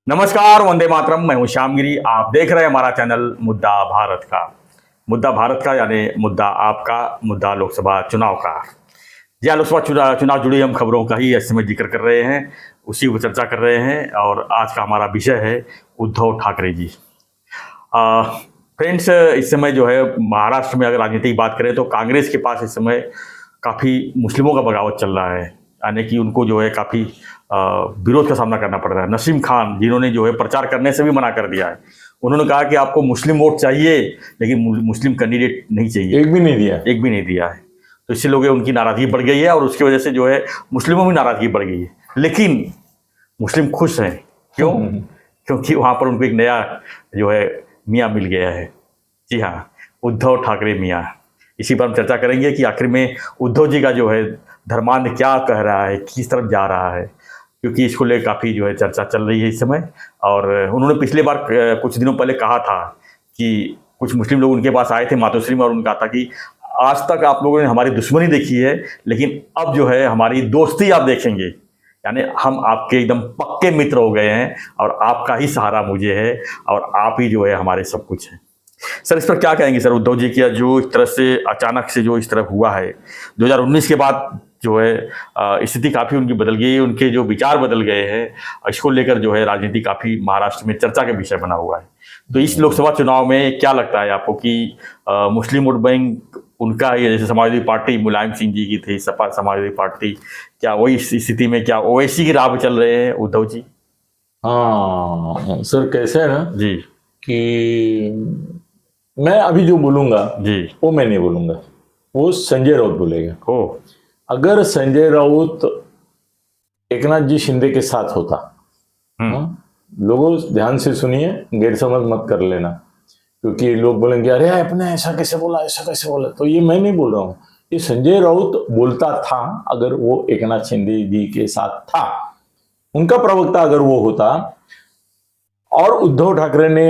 नमस्कार, वंदे मातरम। मैं हूं श्यामगिरी। आप देख रहे हैं हमारा चैनल मुद्दा भारत का। मुद्दा भारत का यानी मुद्दा आपका, मुद्दा लोकसभा चुनाव का। या लोकसभा चुनाव जुड़ी हम खबरों का ही इस समय जिक्र कर रहे हैं, उसी को चर्चा कर रहे हैं। और आज का हमारा विषय है उद्धव ठाकरे जी। फ्रेंड्स, इस समय जो है महाराष्ट्र में अगर राजनीति की बात करें तो कांग्रेस के पास इस समय काफ़ी मुस्लिमों का बगावत चल रहा है, यानी कि उनको जो है काफ़ी विरोध का सामना करना पड़ रहा है। नसीम खान, जिन्होंने जो है प्रचार करने से भी मना कर दिया है, उन्होंने कहा कि आपको मुस्लिम वोट चाहिए लेकिन मुस्लिम कैंडिडेट नहीं चाहिए। एक भी नहीं दिया है। तो इससे लोग उनकी नाराज़गी बढ़ गई है और उसकी वजह से जो है मुस्लिमों में नाराज़गी बढ़ गई है। लेकिन मुस्लिम खुश हैं। क्यों? क्योंकि वहाँ पर उनको एक नया जो है मियाँ मिल गया है। जी हाँ, उद्धव ठाकरे मियाँ। इसी पर हम चर्चा करेंगे कि आखिर में उद्धव जी का जो है धर्मांध क्या कह रहा है, किस तरफ जा रहा है, क्योंकि इसको लेकर काफ़ी जो है चर्चा चल रही है इस समय। और उन्होंने पिछली बार कुछ दिनों पहले कहा था कि कुछ मुस्लिम लोग उनके पास आए थे मातोश्री में और उन्होंने कहा था कि आज तक आप लोगों ने हमारी दुश्मनी देखी है, लेकिन अब जो है हमारी दोस्ती आप देखेंगे, यानी हम आपके एकदम पक्के मित्र हो गए हैं और आपका ही सहारा मुझे है और आप ही जो है हमारे सब कुछ हैं। सर, इस पर क्या कहेंगे सर? उद्धव जी की जो इस तरह से अचानक से जो इस तरह हुआ है 2019 के बाद जो है स्थिति काफ़ी उनकी बदल गई है, उनके जो विचार बदल गए हैं। इसको लेकर जो है राजनीति काफ़ी महाराष्ट्र में चर्चा का विषय बना हुआ है। तो इस लोकसभा चुनाव में क्या लगता है आपको कि मुस्लिम वोट बैंक उनका ही, जैसे समाजवादी पार्टी मुलायम सिंह जी की थी, सपा समाजवादी पार्टी, क्या वही स्थिति में क्या ओवैसी की राह पे चल रहे हैं उद्धव जी? हाँ सर, कैसे है ना जी कि मैं अभी जो बोलूंगा जी वो मैं नहीं बोलूंगा, वो संजय राउत बोलेगा। हो, अगर संजय राउत एकनाथ जी शिंदे के साथ होता, लोगों ध्यान से सुनिए, गैर समझ मत कर लेना, क्योंकि लोग बोलेंगे अरे आपने ऐसा कैसे बोला, ऐसा कैसे बोला। तो ये मैं नहीं बोल रहा हूँ, ये संजय राउत बोलता था। अगर वो एकनाथ शिंदे जी के साथ था, उनका प्रवक्ता अगर वो होता, और उद्धव ठाकरे ने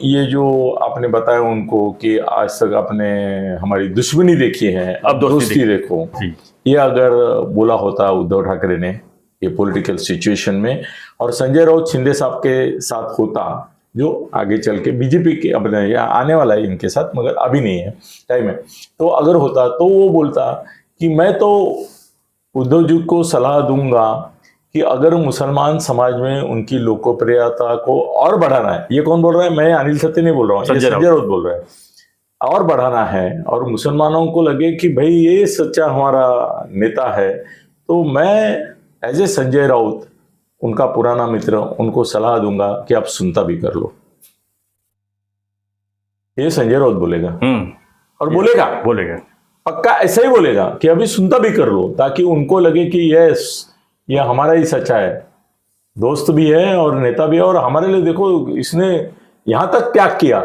ये जो आपने बताया उनको कि आज तक आपने हमारी दुश्मनी देखी है, अब दोस्ती देखो, ये अगर बोला होता उद्धव ठाकरे ने ये पॉलिटिकल सिचुएशन में, और संजय राउत शिंदे साहब के साथ होता, जो आगे चल के बीजेपी के अब या आने वाला है इनके साथ, मगर अभी नहीं है, टाइम है, तो अगर होता तो वो बोलता कि मैं तो उद्धव जी को सलाह दूंगा कि अगर मुसलमान समाज में उनकी लोकप्रियता को और बढ़ाना है, ये कौन बोल रहा है? मैं अनिल सत्य नहीं बोल रहा हूँ, संजय राउत बोल रहा है, और बढ़ाना है और मुसलमानों को लगे कि भाई ये सच्चा हमारा नेता है, तो मैं एज ए संजय राउत, उनका पुराना मित्र, उनको सलाह दूंगा कि आप सुनता भी कर लो। ये संजय राउत बोलेगा और बोलेगा पक्का ऐसा ही बोलेगा कि अभी सुनता भी कर लो, ताकि उनको लगे कि यस, ये हमारा ही सच्चा है, दोस्त भी है और नेता भी है, और हमारे लिए देखो इसने यहां तक त्याग किया,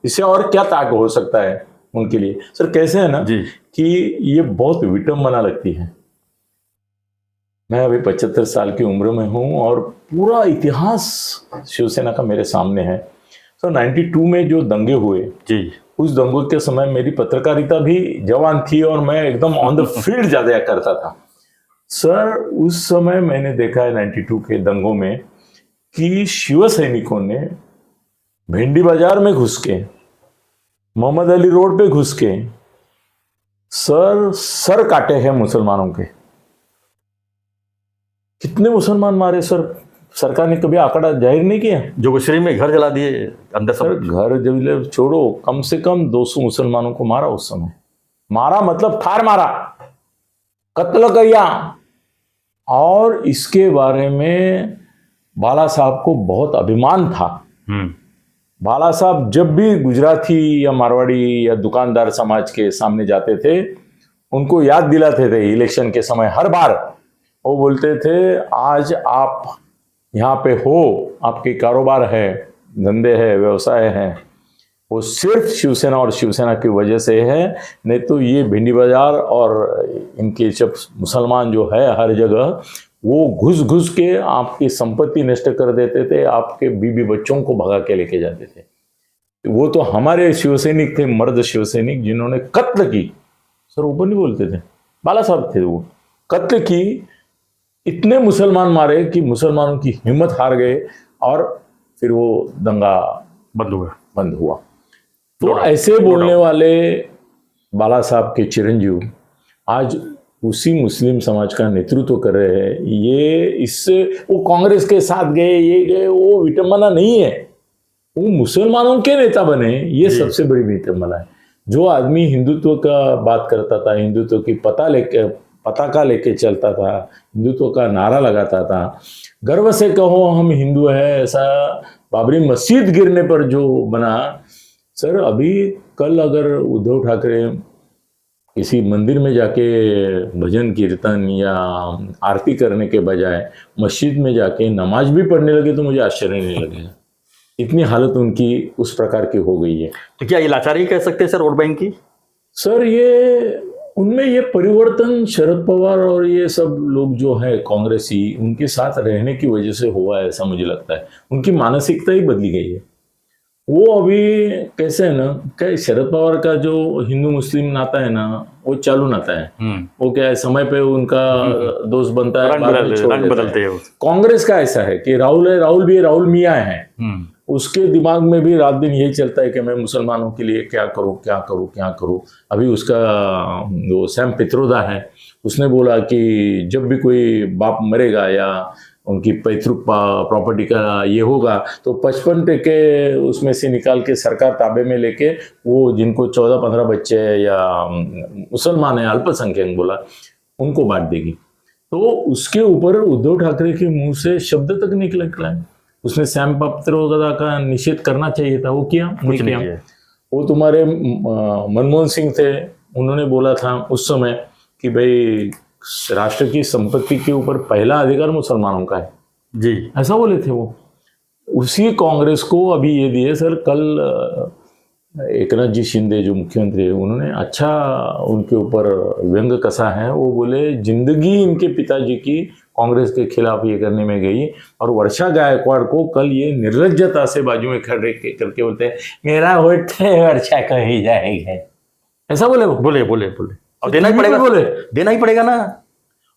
इससे और क्या त्याग हो सकता है उनके लिए। सर कैसे है ना जी कि ये बहुत विटंबना लगती है। मैं अभी 75 साल की उम्र में हूं और पूरा इतिहास शिवसेना का मेरे सामने है। सर 92 में जो दंगे हुए जी, उस दंगों के समय मेरी पत्रकारिता भी जवान थी और मैं एकदम ऑन द फील्ड ज्यादा करता था। सर उस समय मैंने देखा है 92 के दंगों में कि शिव सैनिकों ने भिंडी बाजार में घुस के, मोहम्मद अली रोड पे घुस के सर काटे हैं मुसलमानों के। कितने मुसलमान मारे सर? सरकार ने कभी आंकड़ा जाहिर नहीं किया। जोगेश्वरी में घर जला दिए अंदर। सर घर जब छोड़ो, कम से कम 200 मुसलमानों को मारा उस समय। मारा मतलब ठार मारा, कत्ल किया। और इसके बारे में बाला साहब को बहुत अभिमान था। बाला साहब जब भी गुजराती या मारवाड़ी या दुकानदार समाज के सामने जाते थे, उनको याद दिलाते थे इलेक्शन के समय। हर बार वो बोलते थे आज आप यहाँ पे हो, आपके कारोबार है, धंधे है, व्यवसाय है, वो सिर्फ शिवसेना और शिवसेना की वजह से है, नहीं तो ये भिंडी बाजार और इनके जब मुसलमान जो है हर जगह वो घुस घुस के आपकी संपत्ति नष्ट कर देते थे, आपके बीबी बच्चों को भगा के लेके जाते थे। वो तो हमारे शिवसैनिक थे, मर्द शिवसैनिक, जिन्होंने कत्ल की। सर ऊपर नहीं बोलते थे, बाला साहब थे, वो कत्ल की, इतने मुसलमान मारे कि मुसलमानों की हिम्मत हार गए और फिर वो दंगा बंद हुआ। तो ऐसे बोलने वाले बाला साहब के चिरंजीव आज उसी मुस्लिम समाज का नेतृत्व कर रहे हैं। ये इससे वो कांग्रेस के साथ गए, ये गए, वो विटंबना नहीं है, वो मुसलमानों के नेता बने, ये सबसे बड़ी विटंबना है। जो आदमी हिंदुत्व का बात करता था, हिंदुत्व की पताका लेके चलता था, हिंदुत्व का नारा लगाता था, गर्व से कहो हम हिंदू है, ऐसा बाबरी मस्जिद गिरने पर जो बना। सर अभी कल अगर उद्धव ठाकरे किसी मंदिर में जाके भजन कीर्तन या आरती करने के बजाय मस्जिद में जाके नमाज भी पढ़ने लगे तो मुझे आश्चर्य नहीं लगेगा। इतनी हालत उनकी उस प्रकार की हो गई है। तो क्या ये लाचारी कह सकते हैं सर वोट बैंक की? सर ये उनमें ये परिवर्तन शरद पवार और ये सब लोग जो है कांग्रेसी, उनके साथ रहने की वजह से हुआ है, ऐसा मुझे लगता है। उनकी मानसिकता ही बदली गई है। वो अभी कैसे है ना, क्या शरद पवार का जो हिंदू मुस्लिम नाता है ना, वो चालू नाता है। वो क्या है, समय पे उनका दोस्त बनता है, रंग बदलते हैं। कांग्रेस का ऐसा है कि राहुल है, राहुल भी राहुल मियाँ है, उसके दिमाग में भी रात दिन यही चलता है कि मैं मुसलमानों के लिए क्या करूं क्या करूं क्या करूं। अभी उसका जो सैम पित्रोदा है, उसने बोला कि जब भी कोई बाप मरेगा या उनकी पैतृक प्रॉपर्टी का ये होगा तो 55% उसमें से निकाल के सरकार ताबे में लेके वो जिनको 14-15 बच्चे या मुसलमान है, अल्पसंख्यक बोला, उनको बांट देगी। तो उसके ऊपर उद्धव ठाकरे के मुंह से शब्द तक निकला है। उसने सैम पित्रोदा का निषेध करना चाहिए था, वो किया नहीं किया। वो तुम्हारे मनमोहन सिंह थे, उन्होंने बोला था उस समय कि भाई राष्ट्र की संपत्ति के ऊपर पहला अधिकार मुसलमानों का है जी, ऐसा बोले थे वो। उसी कांग्रेस को अभी ये दिए। सर कल एकनाथ जी शिंदे जो मुख्यमंत्री है, उन्होंने अच्छा उनके ऊपर व्यंग कसा है। वो बोले जिंदगी इनके पिताजी की कांग्रेस के खिलाफ ये करने में गई, और वर्षा गायकवाड़ को कल ये निर्लज्जता से बाजू में खड़े करके बोलते हैं मेरा वोट वर्षा को ही जाएगा, ऐसा बोले। बोले और देना ही पड़ेगा, देना ही पड़ेगा ना,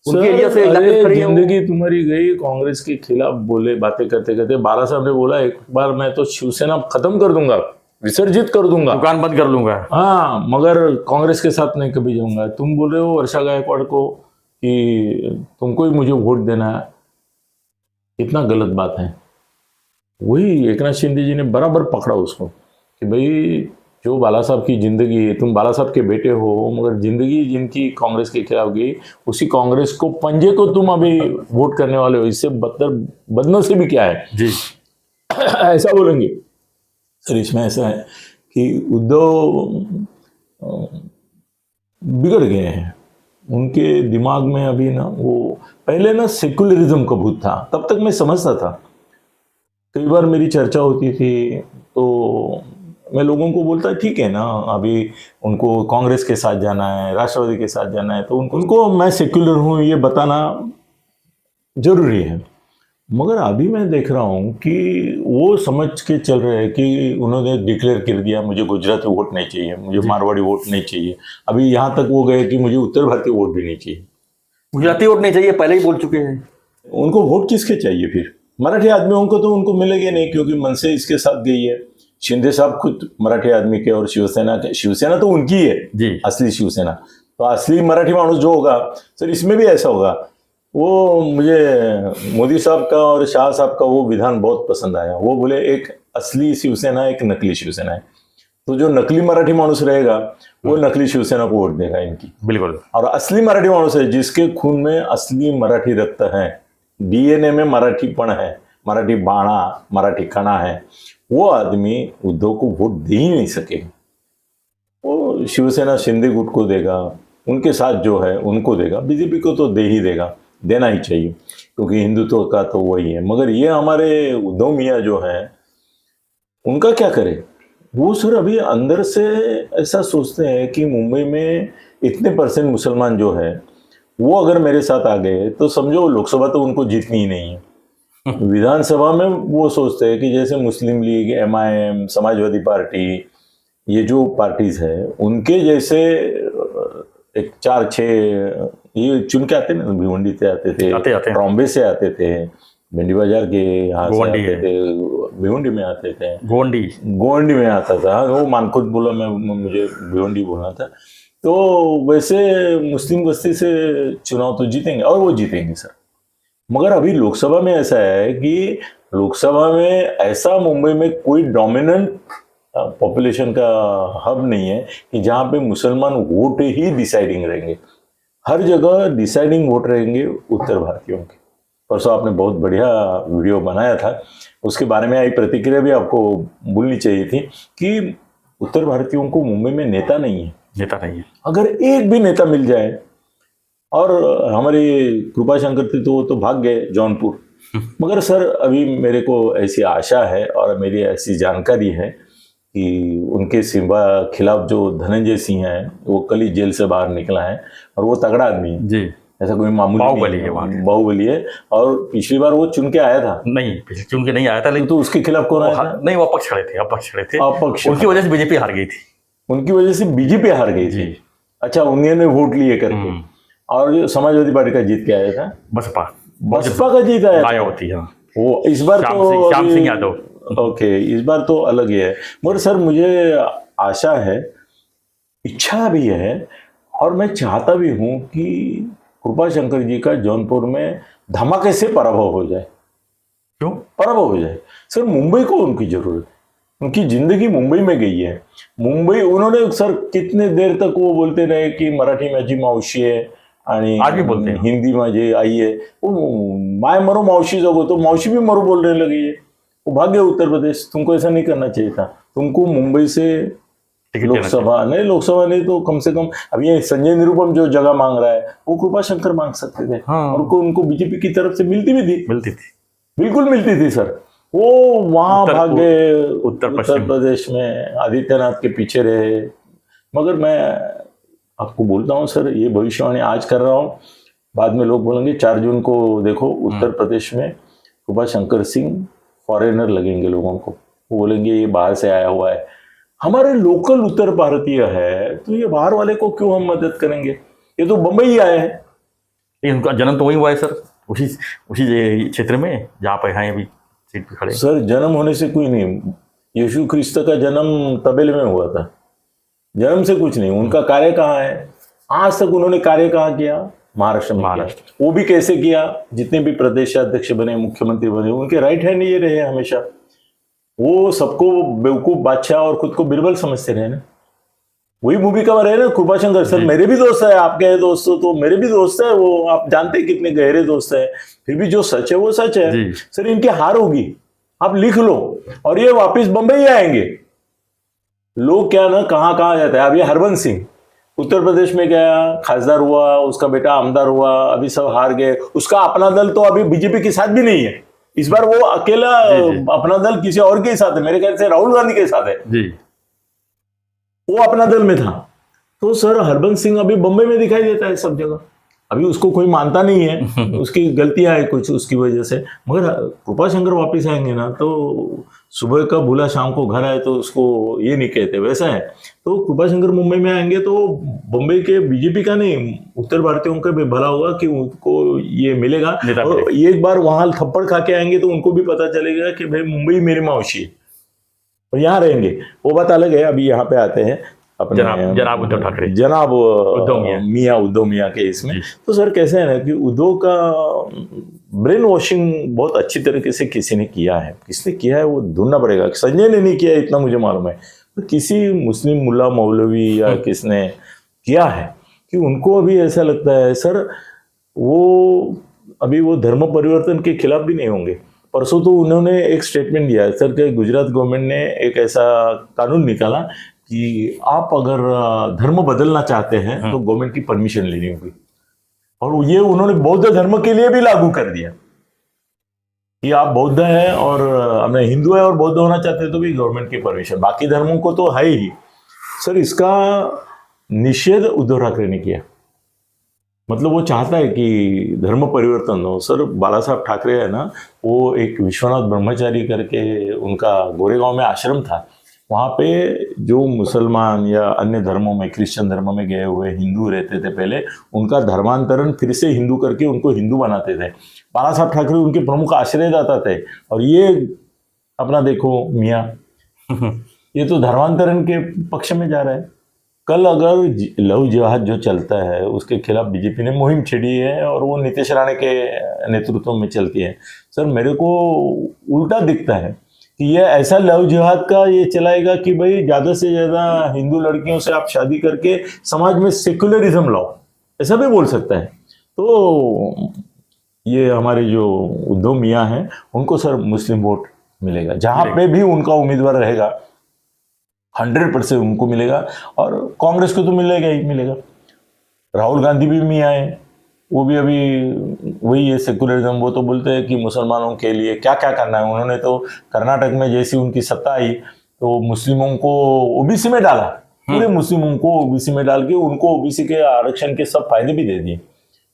उनके एरिया से। जिंदगी तुम्हारी गई कांग्रेस के खिलाफ बोले, बातें करते करते। बाला साहब ने बोला एक बार मैं तो शिवसेना खत्म कर दूंगा, विसर्जित कर दूंगा, दुकान बंद कर लूंगा, हाँ, मगर कांग्रेस के साथ नहीं कभी जाऊंगा। तुम बोल रहे हो वर्षा गायकवाड़ को कि तुमको ही मुझे वोट देना है, इतना गलत बात है। वही एकनाथ शिंदे जी ने बराबर पकड़ा उसको कि भाई जो बाला साहब की जिंदगी, तुम बाला साहब के बेटे हो, मगर जिंदगी जिनकी कांग्रेस के खिलाफ गई, उसी कांग्रेस को पंजे को तुम अभी वोट करने वाले हो, इससे बदनसीबी क्या है जी, ऐसा बोलेंगे। सर इसमें ऐसा है कि उद्धव बिगड़ गए हैं, उनके दिमाग में अभी ना, वो पहले ना सेकुलरिज्म का भूत था, तब तक मैं समझता था। कई बार मेरी चर्चा होती थी तो मैं लोगों को बोलता ठीक है ना, अभी उनको कांग्रेस के साथ जाना है, राष्ट्रवादी के साथ जाना है, तो उनको मैं सेक्युलर हूँ ये बताना जरूरी है। मगर अभी मैं देख रहा हूँ कि वो समझ के चल रहे हैं कि उन्होंने डिक्लेयर कर दिया मुझे गुजराती वोट नहीं चाहिए, मुझे मारवाड़ी वोट नहीं चाहिए। अभी यहाँ तक वो गए कि मुझे उत्तर भारतीय वोट भी नहीं चाहिए, गुजराती वोट नहीं चाहिए, पहले ही बोल चुके हैं। उनको वोट किसके चाहिए फिर? मराठी आदमियों को तो उनको मिलेगा नहीं, क्योंकि मन से इसके साथ गई है। शिंदे साहब खुद मराठी आदमी के, और शिवसेना तो उनकी है जी, असली शिवसेना। तो असली मराठी मानुस जो होगा, सर इसमें भी ऐसा होगा। वो मुझे मोदी साहब का और शाह साहब का वो विधान बहुत पसंद आया। वो बोले एक असली शिवसेना, एक नकली शिवसेना है। तो जो नकली मराठी मानुस रहेगा वो नकली शिवसेना को वोट देगा इनकी, बिल्कुल। और असली मराठी मानुस है जिसके खून में असली मराठी रक्त है, डीएनए में मराठीपन है, मराठी बाणा, मराठी कणा है, वो आदमी उद्धव को वोट दे ही नहीं सकेगा। वो शिवसेना शिंदे गुट को देगा, उनके साथ जो है उनको देगा, बीजेपी को तो दे ही देगा, देना ही चाहिए, क्योंकि हिंदुत्व का तो वही है। मगर ये हमारे उद्धव मियाँ जो है, उनका क्या करे? वो सर अभी अंदर से ऐसा सोचते हैं कि मुंबई में इतने % मुसलमान जो है, वो अगर मेरे साथ आ गए तो समझो लोकसभा तो उनको जीतनी ही नहीं है। विधानसभा में वो सोचते हैं कि जैसे मुस्लिम लीग, MIM, समाजवादी पार्टी, ये जो पार्टीज है, उनके जैसे एक 4-6 ये चुन के आते ना, भिवंडी से आते थे, बॉम्बे से आते थे, भिंडी बाजार के यहाँ से गोवंडी आते है। थे, भिवंडी में आते थे, गोंडी। गोवंडी में आता था। हाँ, वो मानखुद बोला, मैं मुझे भिवंडी बोलना था। तो वैसे मुस्लिम बस्ती से चुनाव तो जीतेंगे और वो जीतेंगे सर। मगर अभी लोकसभा में ऐसा है कि लोकसभा में ऐसा मुंबई में कोई डोमिनेंट पॉपुलेशन का हब नहीं है कि जहाँ पे मुसलमान वोट ही डिसाइडिंग रहेंगे। हर जगह डिसाइडिंग वोट रहेंगे उत्तर भारतीयों के। परसों आपने बहुत बढ़िया वीडियो बनाया था, उसके बारे में आई प्रतिक्रिया भी आपको बोलनी चाहिए थी कि उत्तर भारतीयों को मुंबई में नेता नहीं है। नेता नहीं है। अगर एक भी नेता मिल जाए, और हमारे कृपा शंकर थी तो वो तो भाग गए जौनपुर, मगर सर अभी मेरे को ऐसी आशा है और मेरी ऐसी जानकारी है कि उनके खिलाफ जो धनंजय सिंह है वो कल ही जेल से बाहर निकला है और वो तगड़ा आदमी है जी। ऐसा कोई मामूली बाहुबली है वहाँ के। बाहुबली है। और पिछली बार वो चुन के आया था, नहीं पिछले चुन के नहीं आया था, लेकिन तो उसके खिलाफ कौन आया था? नहीं वो अपक्ष खड़े थे, अपक्ष खड़े थे। अपक्ष। उनकी वजह से बीजेपी हार गई थी। उनकी वजह से बीजेपी हार गई थी। अच्छा, उन्होंने वोट लिए करके। और जो समाजवादी पार्टी का जीत के आया था, बसपा का जीत आया आया होती है। वो इस बार तो श्याम सिंह यादव। ओके, इस बार तो अलग ही है। मगर सर मुझे आशा है, इच्छा भी है और मैं चाहता भी हूं कि कृपा शंकर जी का जौनपुर में धमाके से पराभव हो जाए। क्यों पराभव हो जाए? सर मुंबई को उनकी जरूरत है, उनकी जिंदगी मुंबई में गई है। मुंबई उन्होंने सर कितने देर तक वो बोलते रहे कि मराठी माझी मावशी है आणि आज भी बोलते हैं। हिंदी माझी आई है। वो माय मरो मावशी जगो, तो मावशी भी मरो बोलने लगी है। वो भाग्य उत्तर प्रदेश, तुमको ऐसा नहीं करना चाहिए था। तुमको मुंबई से लोकसभा नहीं तो कम से कम अब ये संजय निरुपम जो जगह मांग रहा है वो कृपा शंकर मांग सकते थे। हाँ। और उनको बीजेपी की तरफ से मिलती भी थी, मिलती थी, बिल्कुल मिलती थी सर। वो वहां भाग गए उत्तर प्रदेश में, आदित्यनाथ के पीछे रहे। मगर मैं आपको बोलता हूँ सर, ये भविष्यवाणी आज कर रहा हूँ, बाद में लोग बोलेंगे 4 जून को देखो उत्तर प्रदेश में कृपा शंकर सिंह फॉरेनर लगेंगे लोगों को। वो बोलेंगे ये बाहर से आया हुआ है। हमारे लोकल उत्तर भारतीय है तो ये बाहर वाले को क्यों हम मदद करेंगे? ये तो बम्बई आया है। उनका जन्म तो वही हुआ है सर, उसी क्षेत्र में जहाँ पे हैं अभी सीट पे खड़े। सर जन्म होने से कोई नहीं, यीशु ख्रिस्त का जन्म तबेले में हुआ था, जन्म से कुछ नहीं। उनका कार्य कहाँ है? आज तक उन्होंने कार्य कहाँ किया? महाराष्ट्र में। महाराष्ट्र वो भी कैसे किया? जितने भी प्रदेशाध्यक्ष बने, मुख्यमंत्री बने, उनके राइट हैंड ये रहे हमेशा। वो सबको बेवकूफ बादशाह और खुद को बिरबल समझते रहे ना। वही भूमिका में रहे ना कृपा शंकर सर। मेरे भी दोस्त है, आपके दोस्त तो मेरे भी दोस्त है, वो आप जानते हैं कितने गहरे दोस्त है। फिर भी जो सच है वो सच है सर। इनकी हार होगी, आप लिख लो, और ये वापिस बंबई आएंगे। लोग क्या ना कहाँ कहाँ जाते हैं। अभी हरबंस सिंह उत्तर प्रदेश में गया, खासदार हुआ, उसका बेटा आमदार हुआ, अभी सब हार गए। उसका अपना दल तो अभी बीजेपी के साथ भी नहीं है। इस बार वो अकेला अपना दल किसी और के साथ है, मेरे ख्याल से राहुल गांधी के साथ है जी। वो अपना दल में था। तो सर हरबंस सिंह अभी बंबई में दिखाई देता है सब जगह। अभी उसको कोई मानता नहीं है, उसकी गलतियां है कुछ उसकी वजह से। मगर कृपा शंकर वापिस आएंगे ना तो सुबह का भूला शाम को घर आए, तो उसको ये नहीं कहते, वैसा है। तो कृपा शंकर मुंबई में आएंगे तो बंबई के बीजेपी का नहीं, उत्तर भारतीयों का भी भला होगा कि उनको ये मिलेगा। और एक बार वहां थप्पड़ खा के आएंगे तो उनको भी पता चलेगा कि भाई मुंबई मेरी मावशी है, और यहाँ रहेंगे। वो बात अलग है। अभी यहाँ पे आते हैं अपने जनाब उद्धव ठाकरे, जनाब उद्धव मियाँ के इसमें। तो सर कैसे है ना कि उद्धव का ब्रेन वॉशिंग बहुत अच्छी तरीके से किसी ने किया है। किसने किया है वो ढूंढना पड़ेगा। संजय ने नहीं किया इतना मुझे मालूम है, तो किसी मुस्लिम मुल्ला मौलवी या किसने किया है कि उनको अभी ऐसा लगता है सर वो अभी वो धर्म परिवर्तन के खिलाफ भी नहीं होंगे। परसों तो उन्होंने एक स्टेटमेंट दिया है सर कि गुजरात गवर्नमेंट ने एक ऐसा कानून निकाला कि आप अगर धर्म बदलना चाहते हैं तो गवर्नमेंट की परमिशन लेनी होगी। और ये उन्होंने बौद्ध धर्म के लिए भी लागू कर दिया कि आप बौद्ध हैं और हमें हिंदू है और बौद्ध होना चाहते हैं तो भी गवर्नमेंट की परमिशन। बाकी धर्मों को तो है ही। सर इसका निषेध उद्धव ठाकरे ने किया। मतलब वो चाहता है कि धर्म परिवर्तन हो। सर बाला साहब ठाकरे है ना, वो एक विश्वनाथ ब्रह्मचारी करके उनका गोरेगांव में आश्रम था, वहाँ पे जो मुसलमान या अन्य धर्मों में, क्रिश्चियन धर्म में गए हुए हिंदू रहते थे पहले, उनका धर्मांतरण फिर से हिंदू करके उनको हिंदू बनाते थे। बाला साहब ठाकरे उनके प्रमुख आश्रयदाता थे। और ये अपना देखो मियाँ, ये तो धर्मांतरण के पक्ष में जा रहा है। कल अगर लव जिहाद जो चलता है उसके खिलाफ बीजेपी ने मुहिम छेड़ी है और वो नीतीश राणे के नेतृत्व में चलती है। सर मेरे को उल्टा दिखता है कि ये ऐसा लव जिहाद का ये चलाएगा कि भाई ज़्यादा से ज़्यादा हिंदू लड़कियों से आप शादी करके समाज में सेक्युलरिज्म लाओ, ऐसा भी बोल सकता है। तो ये हमारे जो उद्धव मियाँ हैं उनको सर मुस्लिम वोट मिलेगा, जहाँ पे भी उनका उम्मीदवार रहेगा 100% उनको मिलेगा। और कांग्रेस को तो मिलेगा ही मिलेगा। राहुल गांधी भी मियाँ है, वो भी अभी वही है सेक्युलरिज्म। वो तो बोलते हैं कि मुसलमानों के लिए क्या क्या करना है। उन्होंने तो कर्नाटक में जैसी उनकी सत्ता आई तो मुस्लिमों को ओबीसी में डाला, पूरे मुस्लिमों को ओबीसी में डाल के उनको ओबीसी के आरक्षण के सब फायदे भी दे दिए।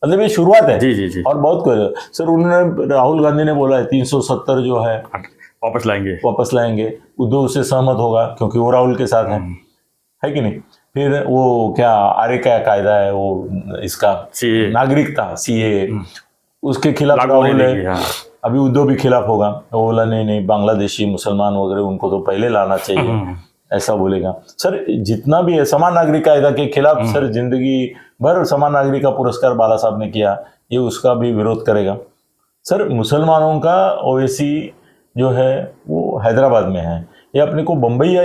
मतलब ये शुरुआत है। जी जी जी। और बहुत कुछ सर उन्होंने, राहुल गांधी ने बोला है 370 जो है वापस लाएंगे। उद्धव उससे सहमत होगा क्योंकि वो राहुल के साथ है कि नहीं। फिर वो क्या आर्य का कायदा है वो इसका CAA, नागरिकता सीए, उसके खिलाफ लागू राहुल होने है। लगी, हाँ। अभी उद्धव भी खिलाफ होगा, वो बोला नहीं बांग्लादेशी मुसलमान वगैरह उनको तो पहले लाना चाहिए, ऐसा बोलेगा। सर जितना भी है समान नागरिक कायदा के खिलाफ सर जिंदगी भर समान नागरिक का पुरस्कार बाला साहब ने किया, ये उसका भी विरोध करेगा। सर मुसलमानों का ओवैसी जो है वो हैदराबाद में है, ये अपने को बम्बई या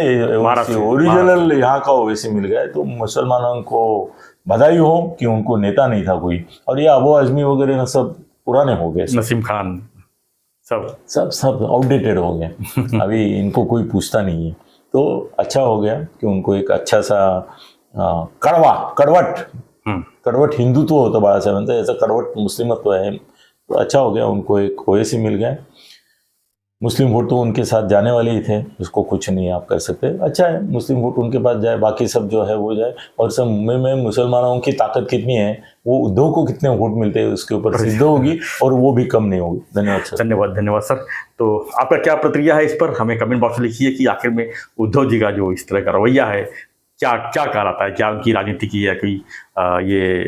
ओरिजिनल यहाँ का ओवैसी मिल गया है। तो मुसलमानों को बधाई हो कि उनको नेता नहीं था कोई। और ये अबू आजमी वगैरह ना सब पुराने हो गए, नसीम खान सब आउटडेटेड हो गए। अभी इनको कोई पूछता नहीं है। तो अच्छा हो गया कि उनको एक अच्छा सा कड़वट हिंदुत्व होता बाला साहब, ऐसा कड़वट मुस्लिमत्व है। तो अच्छा हो गया उनको एक ओवैसी मिल गया। मुस्लिम वोट तो उनके साथ जाने वाले ही थे, उसको कुछ नहीं आप कर सकते। अच्छा है मुस्लिम वोट उनके पास जाए, बाकी सब जो है वो जाए। और सब मुंबई में मुसलमानों की ताकत कितनी है, वो उद्धव को कितने वोट मिलते हैं उसके ऊपर सिद्ध होगी, और वो भी कम नहीं होगी। धन्यवाद सर। धन्यवाद सर। तो आपका क्या प्रतिक्रिया है इस पर, हमें कमेंट बॉक्स में लिखिए कि आखिर में उद्धव जी का जो इस तरह का रवैया है क्या कहलाता है, क्या उनकी राजनीति की या कोई ये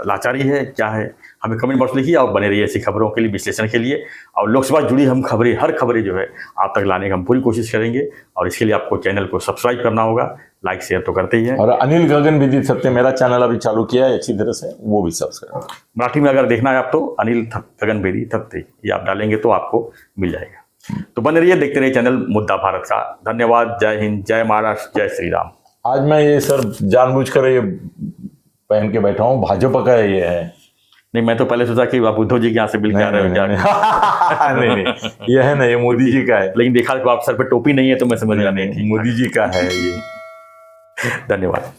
लाचारी है, क्या है। हमें कमेंट बॉक्स लिखिए और बने रहिए ऐसी खबरों के लिए, विश्लेषण के लिए। और लोकसभा जुड़ी हम खबरें, हर खबरें जो है आप तक लाने का हम पूरी कोशिश करेंगे। और इसके लिए आपको चैनल को सब्सक्राइब करना होगा, लाइक शेयर तो करते ही हैं। और अनिल गगन विदित सत्य मेरा चैनल अभी चालू किया है अच्छी तरह से, वो भी सब्सक्राइब। मराठी में अगर देखना है आप तो अनिल गगन बेदी सत्य ये आप डालेंगे तो आपको मिल जाएगा। तो बने रहिए, देखते रहिए चैनल मुद्दा भारत का। धन्यवाद। जय हिंद, जय महाराष्ट्र, जय श्री राम। आज मैं ये सर जानबूझकर ये पहन के बैठा हूँ, भाजपा का ये है। नहीं, मैं तो पहले सोचा कि आप उद्धव जी के यहाँ से बिल के आ रहे हो क्या। नहीं, ये है ना, ये मोदी जी का है। लेकिन देखा तो आप सर पे टोपी नहीं है तो मैं समझ गया नहीं, मोदी जी का है ये। धन्यवाद।